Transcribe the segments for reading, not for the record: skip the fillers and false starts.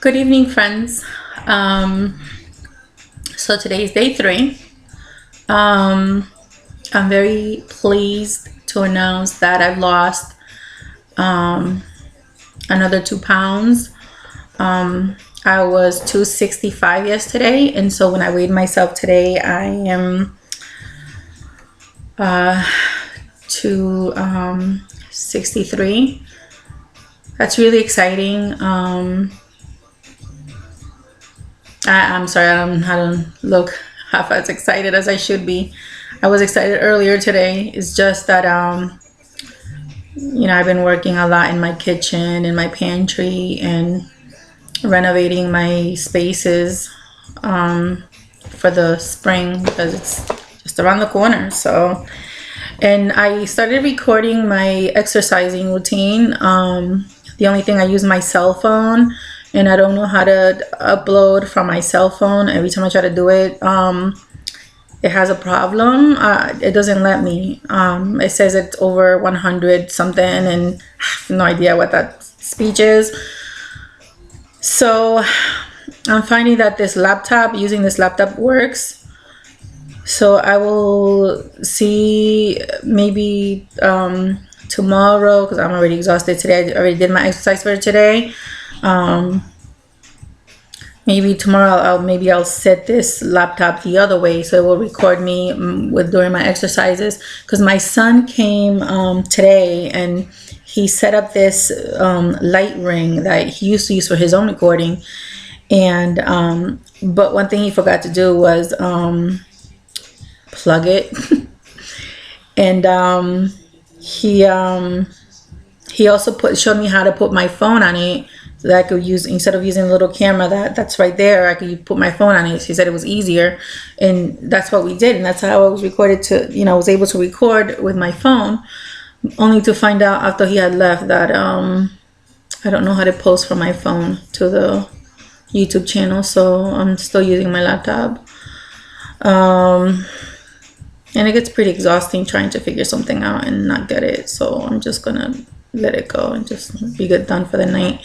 Good evening, friends. Um, so today is day 3. I'm very pleased to announce that I've lost another 2 pounds. I was 265 yesterday, and so when I weighed myself today, I am 263. That's really exciting. I'm sorry, I don't look half as excited as I should be. I was excited earlier today. It's just that I've been working a lot in my kitchen, in my pantry, and renovating my spaces for the spring because it's just around the corner. So, and I started recording my exercising routine. The only thing, I use my cell phone, and I don't know how to upload from my cell phone. Every time I try to do it, it has a problem. It doesn't let me. It says it's over 100 something, and I have no idea what that speech is. So I'm finding that using this laptop works. So I will see maybe tomorrow, because I'm already exhausted today. I already did my exercise for today. Maybe tomorrow I'll set this laptop the other way so it will record me during my exercises, because my son came today and he set up this light ring that he used to use for his own recording, and but one thing he forgot to do was plug it. And he also showed me how to put my phone on it, so that I could use, instead of using a little camera that's right there, I could put my phone on it. He said it was easier, and that's what we did, and that's how I was I was able to record with my phone, only to find out after he had left that I don't know how to post from my phone to the YouTube channel, so I'm still using my laptop. And it gets pretty exhausting trying to figure something out and not get it, so I'm just gonna let it go and just be done for the night.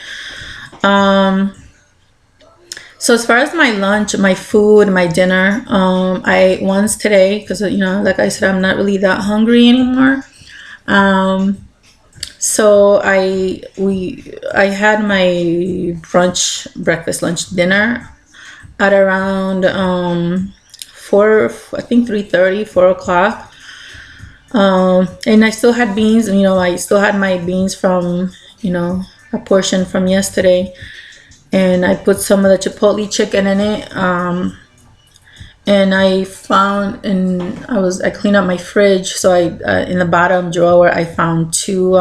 So as far as my lunch, my food, my dinner, I ate once today because, like I said, I'm not really that hungry anymore. So I had my breakfast, lunch, dinner at around 3:30, 4 o'clock. And I still had beans, I still had my beans from, a portion from yesterday, and I put some of the chipotle chicken in it. And I found, I cleaned up my fridge, so in the bottom drawer I found 2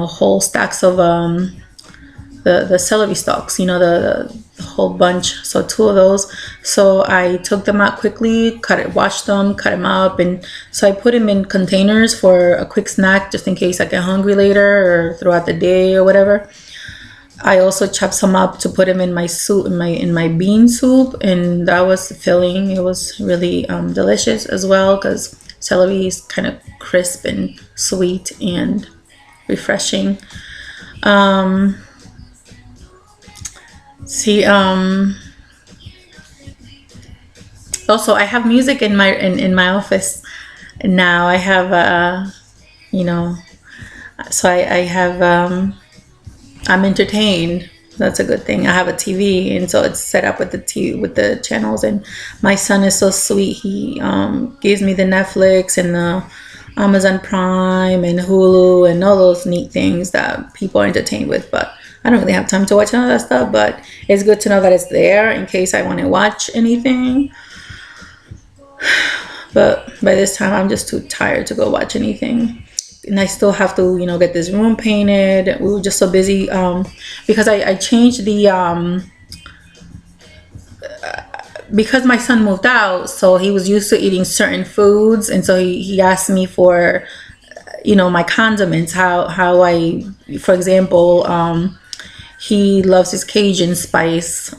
whole stacks of the celery stalks, the whole bunch, so 2 of those. So I took them out quickly, washed them, cut them up, and so I put them in containers for a quick snack, just in case I get hungry later or throughout the day or whatever. I also chopped some up to put them in my soup, in my bean soup, and that was filling. It was really delicious as well, because celery is kind of crisp and sweet and refreshing. Also I have music in my office now. I have so I have I'm entertained. That's a good thing. I have a TV, and so it's set up with the channels, and my son is so sweet. He gives me the Netflix and the Amazon Prime and Hulu and all those neat things that people are entertained with, but I don't really have time to watch all that stuff. But it's good to know that it's there in case I want to watch anything. But by this time I'm just too tired to go watch anything, and I still have to get this room painted. We were just so busy because I changed the because my son moved out, so he was used to eating certain foods, and so he asked me for my condiments, how I, for example, he loves his Cajun spice.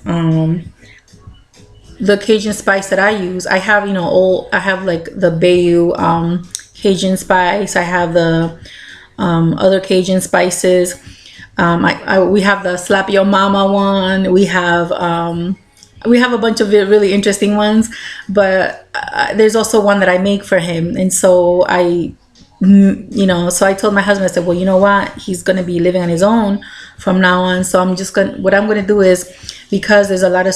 The Cajun spice that I use, I have I have like the Bayou Cajun spice. I have the other Cajun spices. We have the slap your mama one. We have a bunch of really interesting ones, but there's also one that I make for him. And so so I told my husband, I said, well, you know what? He's going to be living on his own from now on. So what I'm going to do is, because there's a lot of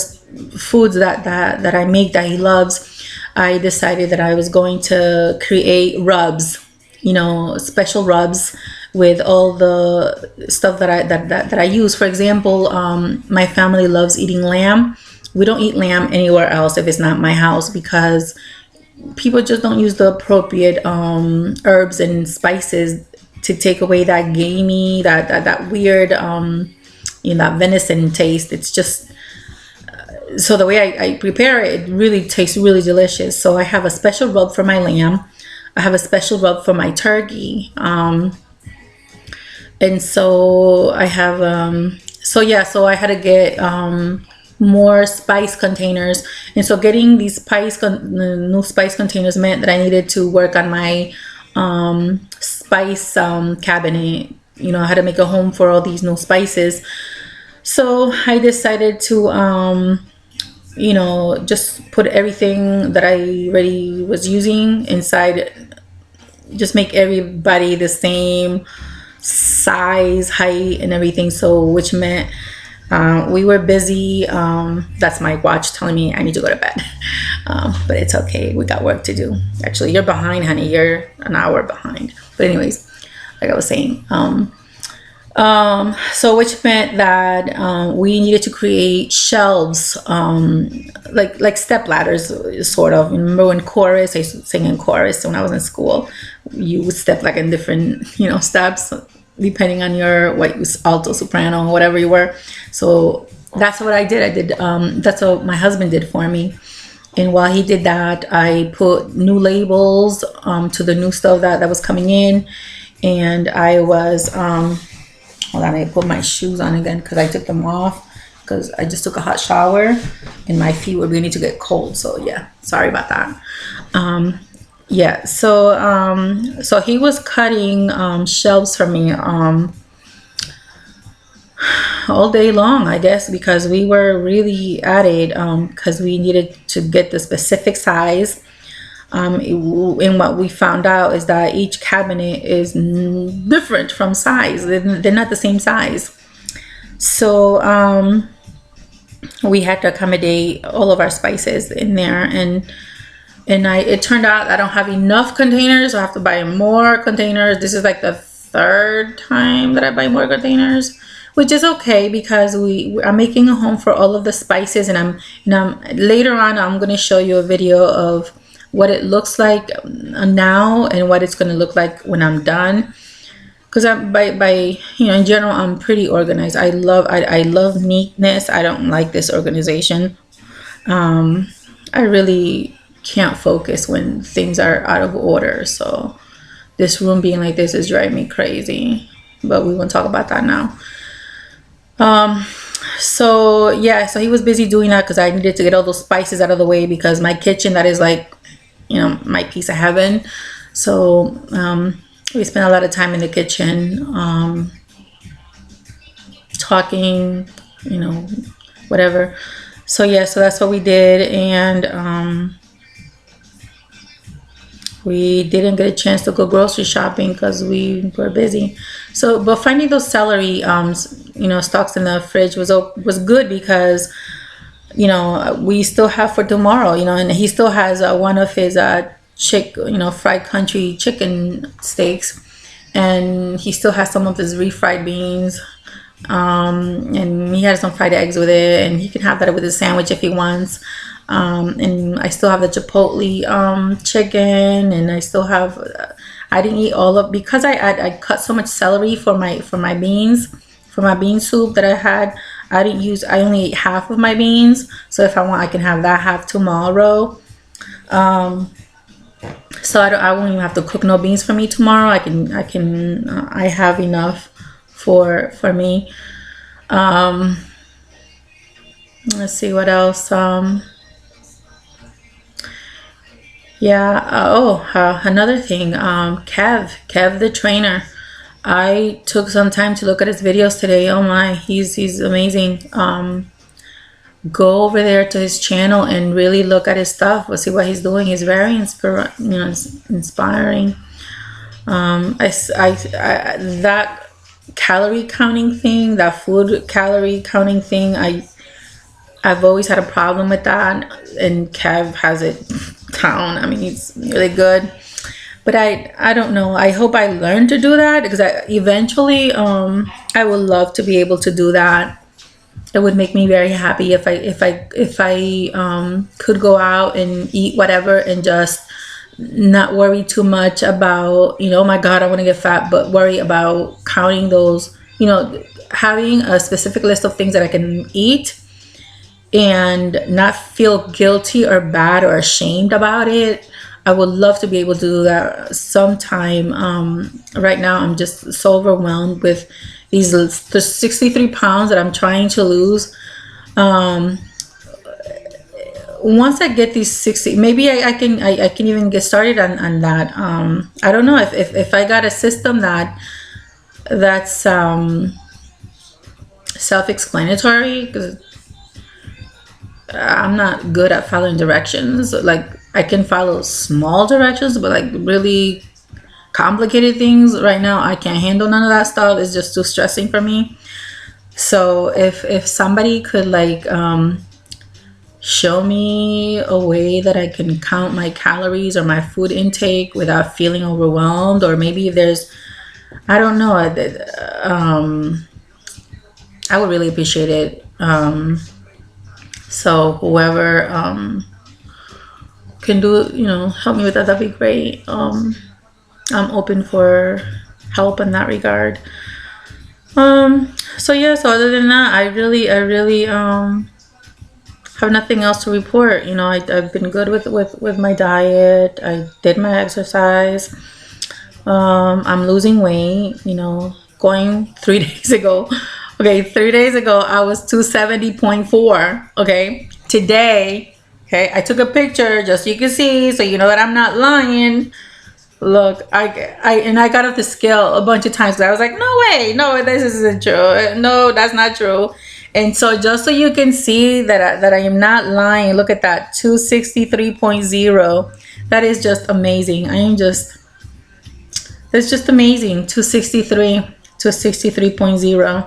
foods that I make that he loves, I decided that I was going to create rubs, special rubs with all the stuff that I use. For example, my family loves eating lamb. We don't eat lamb anywhere else if it's not my house, because people just don't use the appropriate herbs and spices to take away that gamey, that weird, that venison taste. It's just, so the way I prepare it, it really tastes really delicious. So I have a special rub for my lamb. I have a special rub for my turkey. And so I have, so I had to get more spice containers. And so getting these new spice containers meant that I needed to work on my spice cabinet. I had to make a home for all these new spices. So I decided to, just put everything that I already was using inside, just make everybody the same size, height, and everything. So which meant we were busy. That's my watch telling me I need to go to bed. But it's okay. We got work to do. Actually, you're behind, honey. You're an hour behind. But anyways, like I was saying, so which meant that we needed to create shelves, like step ladders, sort of. Remember when chorus? I used to sing in chorus when I was in school. You would step like in different, steps, depending on your alto, soprano, whatever you were. So that's what I did. That's what my husband did for me. And while he did that, I put new labels to the new stuff that was coming in. And I was, hold on, I put my shoes on again because I took them off because I just took a hot shower and my feet were beginning to get cold. So yeah, sorry about that. So he was cutting shelves for me all day long, I guess, because we were really at it, because we needed to get the specific size. And what we found out is that each cabinet is different from size. They're not the same size. So we had to accommodate all of our spices in there. And it turned out I don't have enough containers. I have to buy more containers. This is like the third time that I buy more containers, which is okay because I'm making a home for all of the spices. And later on, I'm going to show you a video of what it looks like now and what it's going to look like when I'm done. Because in general, I'm pretty organized. I love neatness. I don't like disorganization. I really can't focus when things are out of order. So this room being like this is driving me crazy. But we won't talk about that now. So he was busy doing that because I needed to get all those spices out of the way, because my kitchen, that is like, my piece of heaven. So we spent a lot of time in the kitchen, talking, whatever. So that's what we did. And we didn't get a chance to go grocery shopping because we were busy. So, but finding those celery, stocks in the fridge was good, because we still have for tomorrow, and he still has one of his fried country chicken steaks, and he still has some of his refried beans, and he has some fried eggs with it, and he can have that with his sandwich if he wants. And I still have the chipotle chicken, and I still have I didn't eat all of, because I cut so much celery for my beans, for my bean soup that I had. I only ate half of my beans, so if I want, I can have that half tomorrow. So I won't even have to cook no beans for me tomorrow. I have enough for me. Let's see what else. Another thing, Kev the trainer. I took some time to look at his videos today. Oh my, he's amazing. Go over there to his channel and really look at his stuff. We'll see what he's doing. He's very inspiring. That calorie counting thing, that food calorie counting thing, I've always had a problem with that, and Kev has it down. I mean, he's really good. But I don't know. I hope I learn to do that, because eventually I would love to be able to do that. It would make me very happy if I could go out and eat whatever and just not worry too much about, oh my God, I want to get fat, but worry about counting those, having a specific list of things that I can eat and not feel guilty or bad or ashamed about it. I would love to be able to do that sometime. Right now, I'm just so overwhelmed with the 63 pounds that I'm trying to lose. Once I get these 60, maybe I can even get started on that. I don't know if I got a system that's self-explanatory, because I'm not good at following directions. Like, I can follow small directions, but like really complicated things right now, I can't handle none of that stuff. It's just too stressing for me. So if somebody could like show me a way that I can count my calories or my food intake without feeling overwhelmed, or maybe there's, I don't know, I would really appreciate it. So whoever can do, help me with that, that'd be great. I'm open for help in that regard. So other than that, I really have nothing else to report. I've been good with my diet. I did my exercise. I'm losing weight, going 3 days ago. Okay, 3 days ago, I was 270.4. Okay, today, I took a picture just so you can see, so you know that I'm not lying. Look, I got off the scale a bunch of times, because I was like, no, this isn't true. No, that's not true. And so just so you can see that I am not lying, look at that, 263.0. That is just amazing. It's just amazing, 263.0.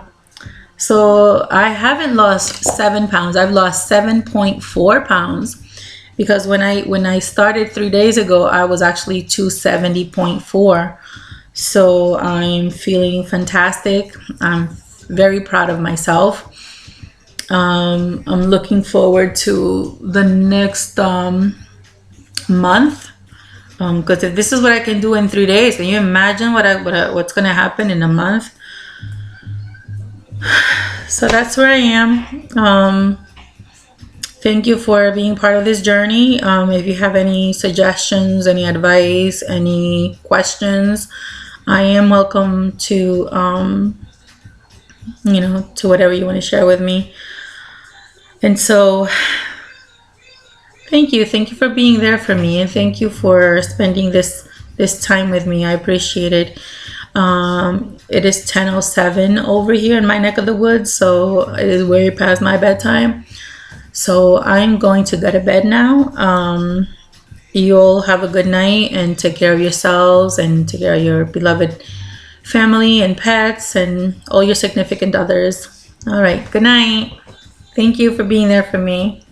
So I haven't lost 7 pounds. I've lost 7.4 pounds, because when I started 3 days ago, I was actually 270.4. So I'm feeling fantastic. I'm very proud of myself. I'm looking forward to the next month, because if this is what I can do in 3 days, can you imagine what's gonna happen in a month? So that's where I am. Thank you for being part of this journey. If you have any suggestions, any advice, any questions, I am welcome to to whatever you want to share with me. And so thank you for being there for me, and thank you for spending this time with me. I appreciate it. It is 10:07 over here in my neck of the woods, so it is way past my bedtime. So I'm going to go to bed now. You all have a good night, and take care of yourselves, and take care of your beloved family and pets and all your significant others. All right, good night. Thank you for being there for me.